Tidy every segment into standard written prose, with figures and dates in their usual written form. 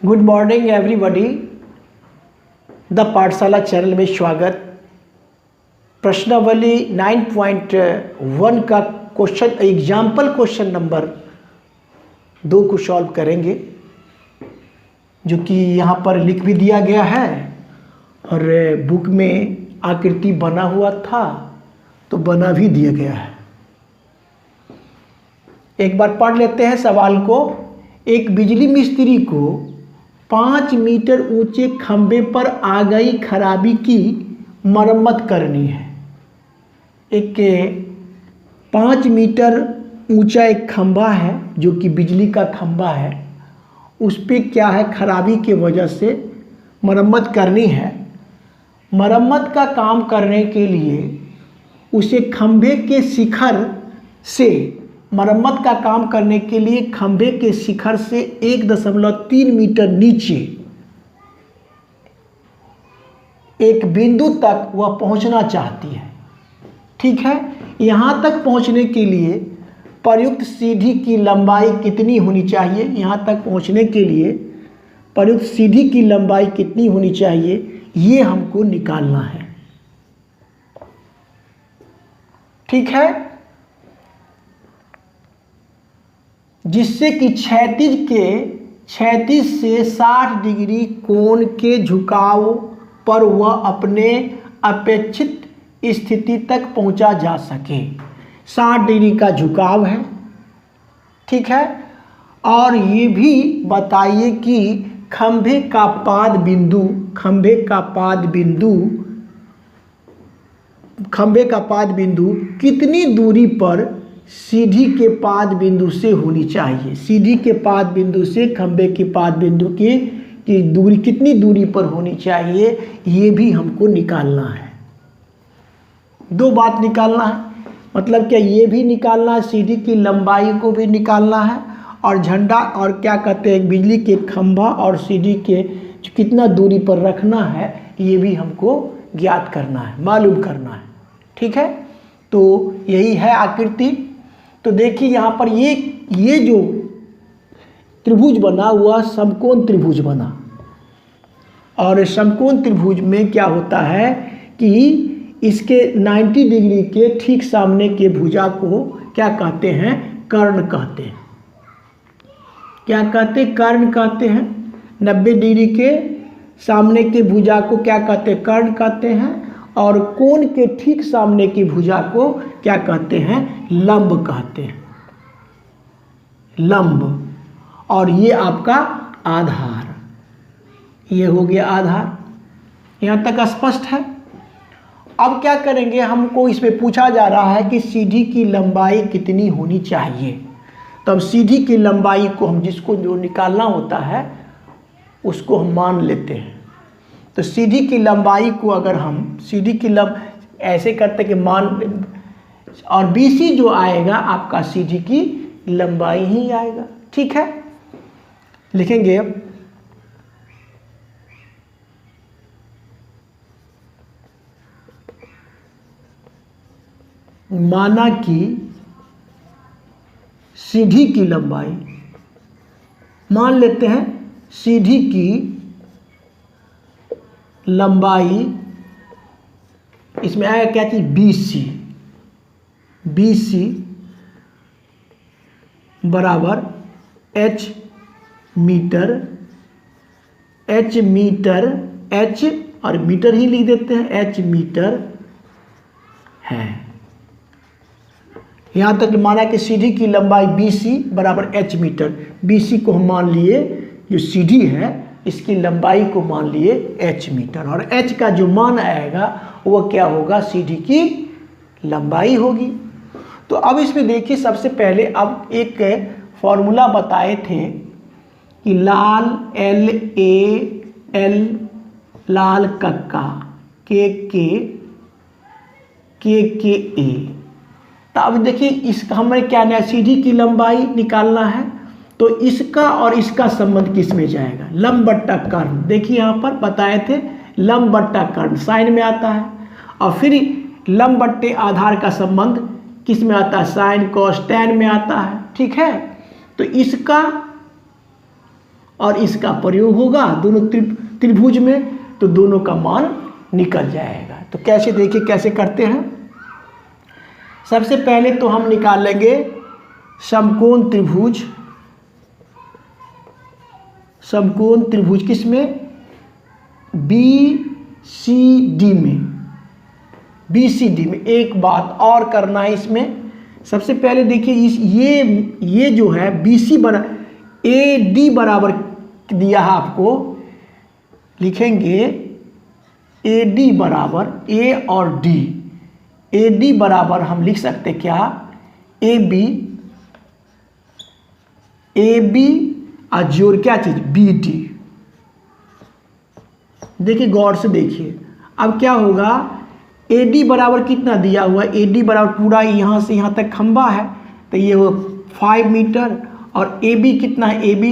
Good morning everybody. The पाठशाला channel में स्वागत। प्रश्नावली 9.1 का क्वेश्चन एग्जाम्पल क्वेश्चन नंबर 2 को सॉल्व करेंगे, जो कि यहाँ पर लिख भी दिया गया है और बुक में आकृति बना हुआ था तो बना भी दिया गया है। एक बार पढ़ लेते हैं सवाल को। एक बिजली मिस्त्री को 5 मीटर ऊंचे खंभे पर आ गई खराबी की मरम्मत करनी है। एक 5 मीटर ऊंचा एक खंभा है जो कि बिजली का खंभा है, उस पे क्या है खराबी की वजह से मरम्मत करनी है। मरम्मत का काम करने के लिए उसे खंभे के शिखर से मरम्मत का काम करने के लिए खंभे के शिखर से 1.3 मीटर नीचे एक बिंदु तक वह पहुंचना चाहती है। ठीक है, यहाँ तक पहुंचने के लिए प्रयुक्त सीढ़ी की लंबाई कितनी होनी चाहिए? यहाँ तक पहुंचने के लिए प्रयुक्त सीढ़ी की लंबाई कितनी होनी चाहिए, ये हमको निकालना है। ठीक है, जिससे कि क्षैतिज से 60 डिग्री कोण के झुकाव पर वह अपने अपेक्षित स्थिति तक पहुंचा जा सके। 60 डिग्री का झुकाव है। ठीक है, और ये भी बताइए कि खंभे का पाद बिंदु कितनी दूरी पर सीढ़ी के पाद बिंदु से होनी चाहिए। सीढ़ी के पाद बिंदु से खंभे के पाद बिंदु की दूरी कितनी दूरी पर होनी चाहिए, ये भी हमको निकालना है। 2 बात निकालना है, मतलब क्या ये भी निकालना है, सीढ़ी की लंबाई को भी निकालना है, और झंडा और क्या कहते हैं बिजली के खंभा और सीढ़ी के कितना दूरी पर रखना है, ये भी हमको ज्ञात करना है, मालूम करना है। ठीक है, तो यही है आकृति। तो देखिए यहाँ पर ये जो त्रिभुज बना हुआ समकोण त्रिभुज बना, और समकोण त्रिभुज में क्या होता है कि इसके 90 डिग्री के ठीक सामने के भुजा को क्या कहते हैं? कर्ण कहते हैं। क्या कहते हैं? कर्ण कहते हैं। 90 डिग्री के सामने के भुजा को क्या कहते हैं? कर्ण कहते हैं। और कोण के ठीक सामने की भुजा को क्या कहते हैं? लंब कहते हैं। लंब। और ये आपका आधार, ये हो गया आधार। यहाँ तक स्पष्ट है। अब क्या करेंगे, हमको इसमें पूछा जा रहा है कि सीढ़ी की लंबाई कितनी होनी चाहिए। तो अब सीढ़ी की लंबाई को हम जिसको जो निकालना होता है उसको हम मान लेते हैं। तो सीढ़ी की लंबाई को अगर हम ऐसे करते कि मान, और BC जो आएगा आपका सीढ़ी की लंबाई ही आएगा। ठीक है, लिखेंगे अब माना कि सीढ़ी की लंबाई, मान लेते हैं सीढ़ी की लंबाई, इसमें आएगा क्या चीज? BC बराबर H मीटर H और मीटर ही लिख देते हैं, H मीटर है। यहाँ तक माना कि सीढ़ी की लंबाई BC बराबर H मीटर। BC को हम मान लिए, जो सीढ़ी है इसकी लंबाई को मान लिए H मीटर, और H का जो मान आएगा वह क्या होगा? सीढ़ी की लंबाई होगी। तो अब इसमें देखिए, सबसे पहले अब एक फॉर्मूला बताए थे कि लाल LAL लाल कक्का KKA। तो अब देखिए इसका हमें क्या है, सीढ़ी की लंबाई निकालना है। तो इसका और इसका संबंध किस में जाएगा? लंब बट्टा कर्ण। देखिए यहाँ पर बताए थे लंब बट्टा कर्ण साइन में आता है, और फिर लंब बट्टे आधार का संबंध किस में आता है? साइन कॉस टैन में आता है। ठीक है, तो इसका और इसका प्रयोग होगा दोनों त्रिभुज में, तो दोनों का मान निकल जाएगा। तो कैसे देखिए कैसे करते हैं। सबसे पहले तो हम निकाल लेंगे समकोण त्रिभुज। समकोण त्रिभुज किसमें? BCD में। BCD में एक बात और करना है इसमें। सबसे पहले देखिए इस ये जो है BC बना AD बराबर दिया है आपको, लिखेंगे AD बराबर A और D। AD बराबर हम लिख सकते क्या? AB और जोड़ क्या चीज? BD। देखिए गौर से देखिए, अब क्या होगा? AD बराबर कितना दिया हुआ है? AD बराबर पूरा यहाँ से यहाँ तक खंबा है, तो ये वो 5 मीटर। और AB कितना है? AB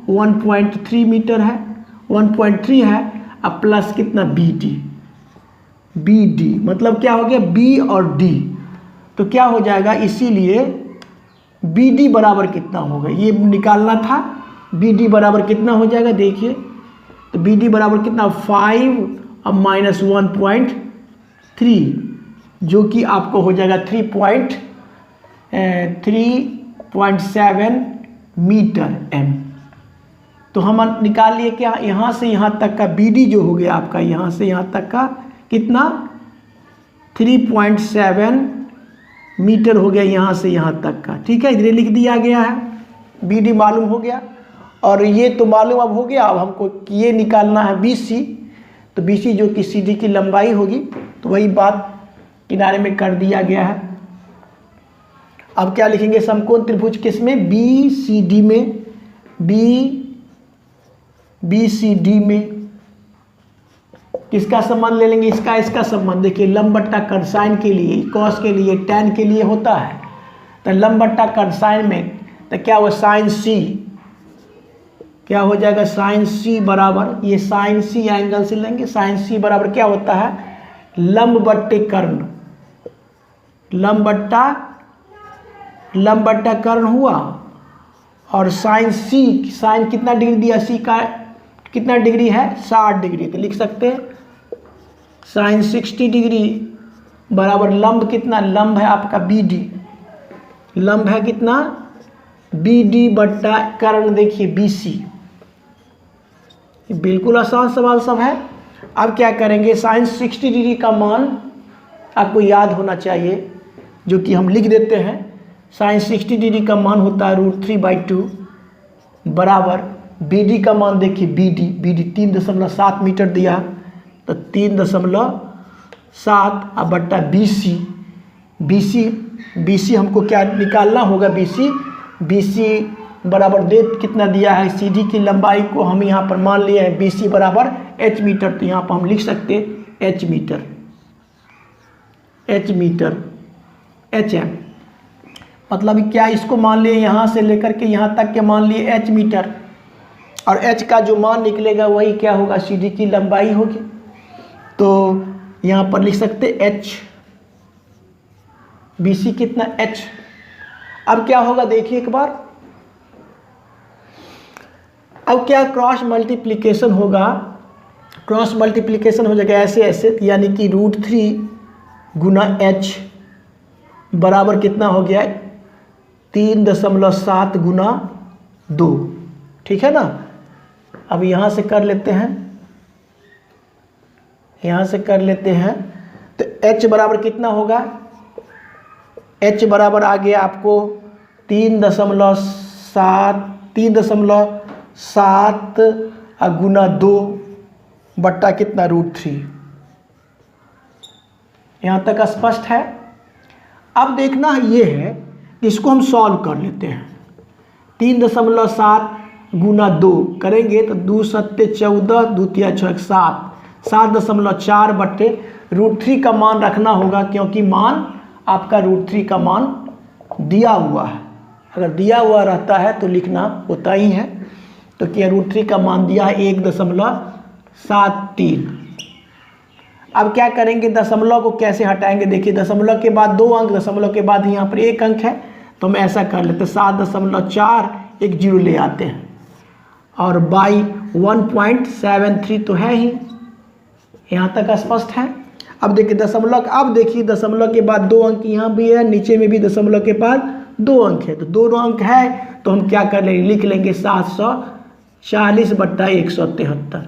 1.3 मीटर है, 1.3 है। अब प्लस कितना? BD मतलब क्या हो गया? B और D। तो क्या हो जाएगा? इसीलिए BD बराबर कितना होगा ये निकालना था। BD बराबर कितना हो जाएगा देखिए, तो BD बराबर कितना? 5 और माइनस 1.3, जो कि आपको हो जाएगा 3.7 मीटर m। तो हम निकाल लिए क्या? यहाँ से यहाँ तक का BD जो हो गया आपका, यहाँ से यहाँ तक का कितना? 3.7 मीटर हो गया यहाँ से यहाँ तक का। ठीक है, इधर लिख दिया गया है। BD मालूम हो गया, और ये तो मालूम अब हो गया। अब हमको ये निकालना है BC। तो BC जो कि CD की लंबाई होगी, तो वही बात किनारे में कर दिया गया है। अब क्या लिखेंगे? समकोण त्रिभुज किसमें? BCD में। BCD में किसका संबंध ले लेंगे? इसका संबंध देखिए, लंब बट्टा कर्ण साइन के लिए, कॉस के लिए, tan के लिए होता है। तो लंब बट्टा कर्ण साइन में तो क्या हुआ? साइन C क्या हो जाएगा? साइन C बराबर, ये साइन C एंगल से लेंगे। साइन C बराबर क्या होता है? लंब बट्टे कर्ण, लंब बट्टा कर्ण हुआ। और साइन C, साइन कितना डिग्री दिया? C का कितना डिग्री है? 60 डिग्री। तो लिख सकते हैं साइन 60 डिग्री बराबर लंब कितना? लंब है आपका BD। लंब है कितना? BD बट्टा कर्ण देखिए BC। बिल्कुल आसान सवाल सब है। अब क्या करेंगे? साइन 60 डिग्री का मान आपको याद होना चाहिए, जो कि हम लिख देते हैं। साइन 60 डिग्री का मान होता है √3/2 बराबर BD का मान देखिए BD 3.7 मीटर दिया, तो 3.7 अब बट्टा BC हमको क्या निकालना होगा? BC बराबर दे कितना दिया है? CD की लंबाई को हम यहाँ पर मान लिया है BC बराबर H मीटर। तो यहाँ पर हम लिख सकते हैं H मीटर HM। मतलब क्या इसको मान लिए यहाँ से लेकर के यहाँ तक के मान लिए H मीटर, और H का जो मान निकलेगा वही क्या होगा? CD की लंबाई होगी। तो यहाँ पर लिख सकते H, BC कितना? H। अब क्या होगा देखिए एक बार, अब क्या क्रॉस मल्टीप्लिकेशन होगा? क्रॉस मल्टीप्लिकेशन हो जाएगा ऐसे, यानी कि √3 गुना H बराबर कितना हो गया? 3.7 गुना 2। ठीक है ना। अब यहाँ से कर लेते हैं, तो H बराबर कितना होगा? H बराबर आ गया आपको 3.7 गुना 2 बट्टा कितना? √3। यहाँ तक स्पष्ट है। अब देखना ये है, इसको हम सॉल्व कर लेते हैं। 3.7 गुना 2 करेंगे तो 2 7 14, 2 3 6 7, 7.4 बट्टे √3 का मान रखना होगा, क्योंकि मान आपका √3 का मान दिया हुआ है। अगर दिया हुआ रहता है तो लिखना होता ही है। तो क्या √3 का मान दिया है 1.73। अब क्या करेंगे? दशमलव को कैसे हटाएंगे? देखिए दशमलव के बाद 2 अंक, दशमलव के बाद यहाँ पर 1 अंक है, तो हम ऐसा कर लेते हैं 7.4 एक 0 ले आते हैं, और बाई 1.73 तो है ही, यहाँ तक स्पष्ट है। अब देखिए दशमलव, अब देखिए दशमलव के बाद 2 अंक यहाँ भी है, नीचे में भी दशमलव के बाद 2 अंक है, तो 2 अंक है तो हम क्या कर लेंगे, लिख लेंगे 740/173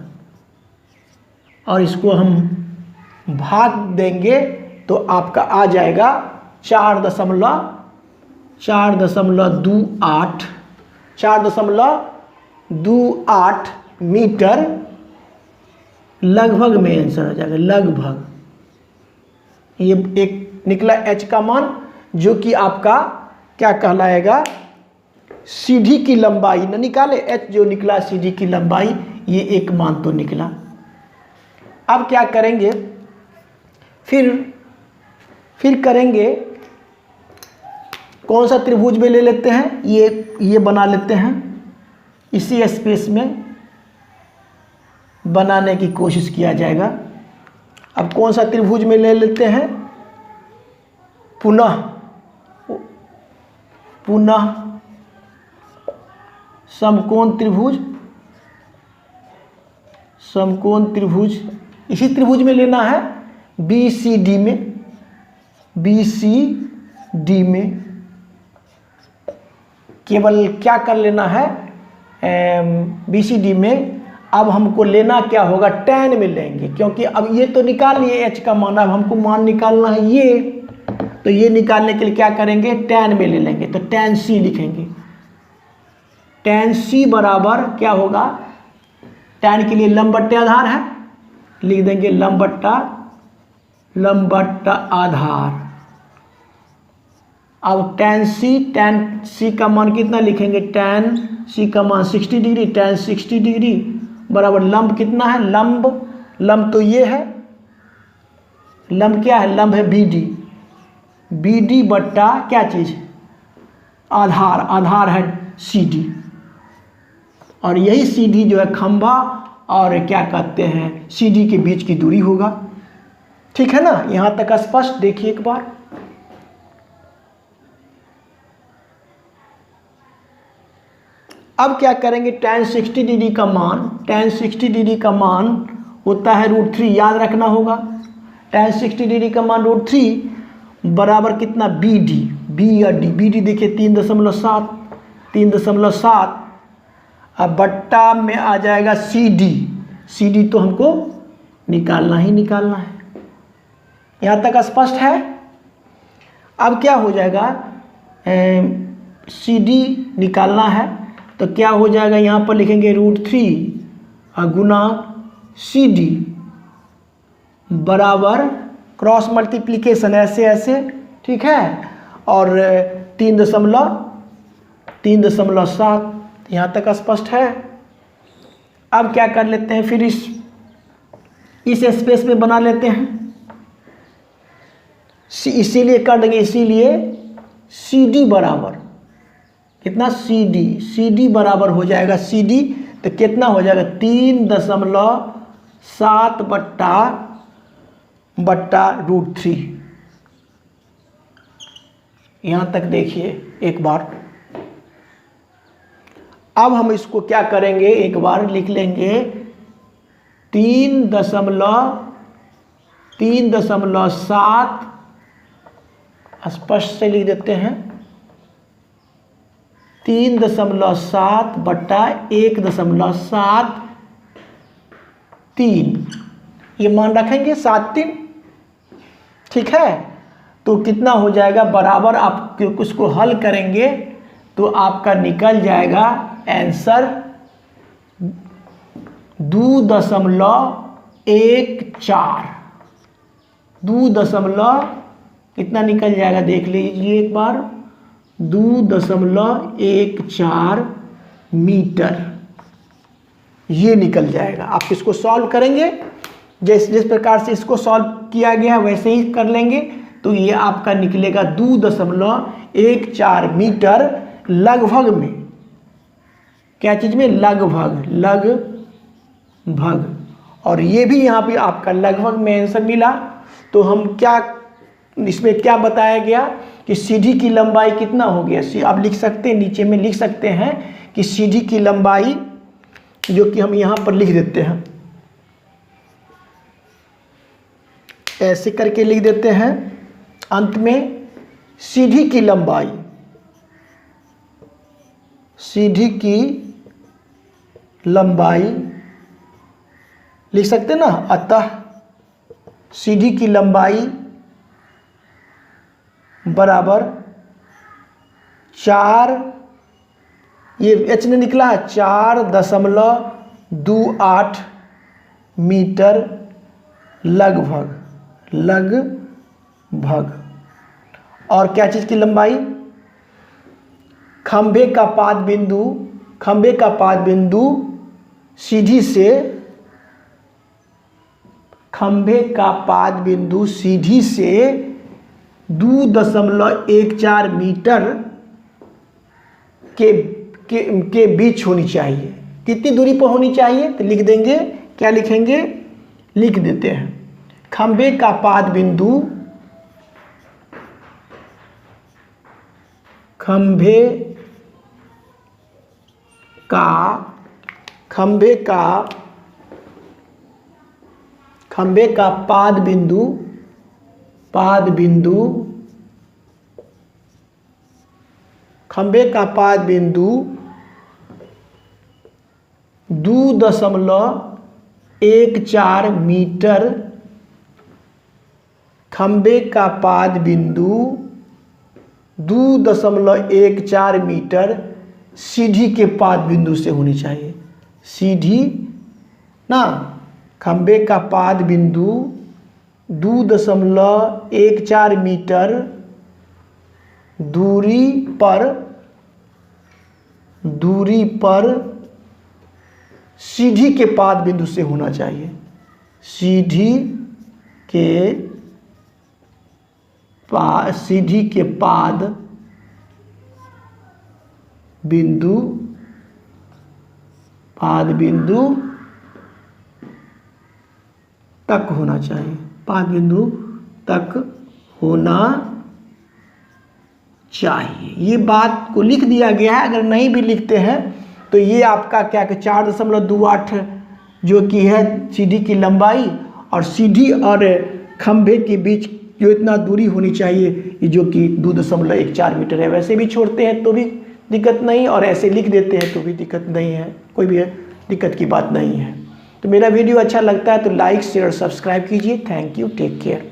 और इसको हम भाग देंगे तो आपका आ जाएगा 4.28 मीटर लगभग में आंसर आ जाएगा, लगभग। ये एक निकला h का मान, जो कि आपका क्या कहलाएगा, सीधी की लंबाई न निकाले, h जो निकला सीधी की लंबाई, ये एक मान तो निकला। अब क्या करेंगे, फिर करेंगे कौन सा त्रिभुज में ले लेते हैं, ये बना लेते हैं, इसी स्पेस में बनाने की कोशिश किया जाएगा। अब कौन सा त्रिभुज में ले लेते हैं, पुनः समकोण त्रिभुज, इसी त्रिभुज में लेना है, BCD में केवल क्या कर लेना है, BCD में अब हमको लेना क्या होगा, tan में लेंगे, क्योंकि अब ये तो निकाल लिए h का मान, अब हमको मान निकालना है ये, तो ये निकालने के लिए क्या करेंगे, tan में ले लेंगे, तो tan c लिखेंगे। tan c बराबर क्या होगा, tan के लिए लंब बट्टे आधार है, लिख देंगे लंब बट्टा आधार। अब tan c का मान कितना लिखेंगे, tan c का मान 60 डिग्री, tan 60 डिग्री बराबर लंब कितना है, लंब तो ये है, लंब क्या है, लंब है BD बट्टा क्या चीज़, आधार है CD, और यही CD जो है खंभा और क्या कहते हैं CD के बीच की दूरी होगा। ठीक है ना, यहाँ तक स्पष्ट। देखिए एक बार, अब क्या करेंगे, tan 60 डिग्री का मान होता है √3, याद रखना होगा। tan 60 डिग्री का मान √3 बराबर कितना, BD देखिए 3.7, अब बट्टा में आ जाएगा CD तो हमको निकालना ही है। यहाँ तक स्पष्ट है। अब क्या हो जाएगा, CD निकालना है तो क्या हो जाएगा, यहाँ पर लिखेंगे √3 गुना CD बराबर क्रॉस मल्टीप्लिकेशन ऐसे, ठीक है, और 3.7, यहाँ तक स्पष्ट है। अब क्या कर लेते हैं, फिर इस स्पेस में बना लेते हैं, इसीलिए कर देंगे, इसीलिए CD बराबर कितना, CD बराबर हो जाएगा, CD तो कितना हो जाएगा, 3.7 बट्टा √3। यहाँ तक देखिए एक बार। अब हम इसको क्या करेंगे, एक बार लिख लेंगे 3.7, स्पष्ट से लिख देते हैं, 3.7 बट्टा 1.73, ये मान रखेंगे 7×3, ठीक है। तो कितना हो जाएगा, बराबर आप उसको हल करेंगे तो आपका निकल जाएगा आंसर 2.14 कितना निकल जाएगा, देख लीजिए एक बार, 2.14 मीटर ये निकल जाएगा। आप इसको सॉल्व करेंगे, जिस प्रकार से इसको सॉल्व किया गया वैसे ही कर लेंगे तो ये आपका निकलेगा 2.14 मीटर लगभग में, क्या चीज़ में, लगभग, और ये भी यहाँ पे आपका लगभग में आंसर मिला। तो हम क्या, इसमें क्या बताया गया कि CD की लंबाई कितना हो गया, आप लिख सकते हैं, नीचे में लिख सकते हैं कि CD की लंबाई जो कि हम यहाँ पर लिख देते हैं, ऐसे करके लिख देते हैं। अंत में सीधी की लंबाई, सीधी की लंबाई लिख सकते ना। अतः सीधी की लंबाई बराबर 4, ये एच ने निकला है 4.28 मीटर लगभग। और क्या चीज़ की लंबाई? खंभे का पाद बिंदु सीधी से, खंभे का पाद बिंदु सीधी से 2.14 मीटर के बीच होनी चाहिए। कितनी दूरी पर होनी चाहिए? तो लिख देंगे, क्या लिखेंगे? लिख देते हैं खंभे का पाद बिंदु, खंभे का पाद बिंदु 2.14 मीटर, खंभे का पाद बिंदु 2.14 मीटर सीधी के पाद बिंदु से होनी चाहिए। सीधी ना, खंभे का पाद बिंदु 2.14 मीटर दूरी पर सीधी के पाद बिंदु से होना चाहिए। सीधी के पाद बिंदु तक होना चाहिए। पाद बिंदु तक होना चाहिए। ये बात को लिख दिया गया है। अगर नहीं भी लिखते हैं तो ये आपका क्या कि 4.28 जो कि है सीधी की लंबाई, और सीधी और खंभे के बीच जो इतना दूरी होनी चाहिए ये जो कि 2.14 मीटर है। वैसे भी छोड़ते हैं तो भी दिक्कत नहीं, और ऐसे लिख देते हैं तो भी दिक्कत नहीं है, कोई भी दिक्कत की बात नहीं है। तो मेरा वीडियो अच्छा लगता है तो लाइक शेयर सब्सक्राइब कीजिए। Thank you, take care.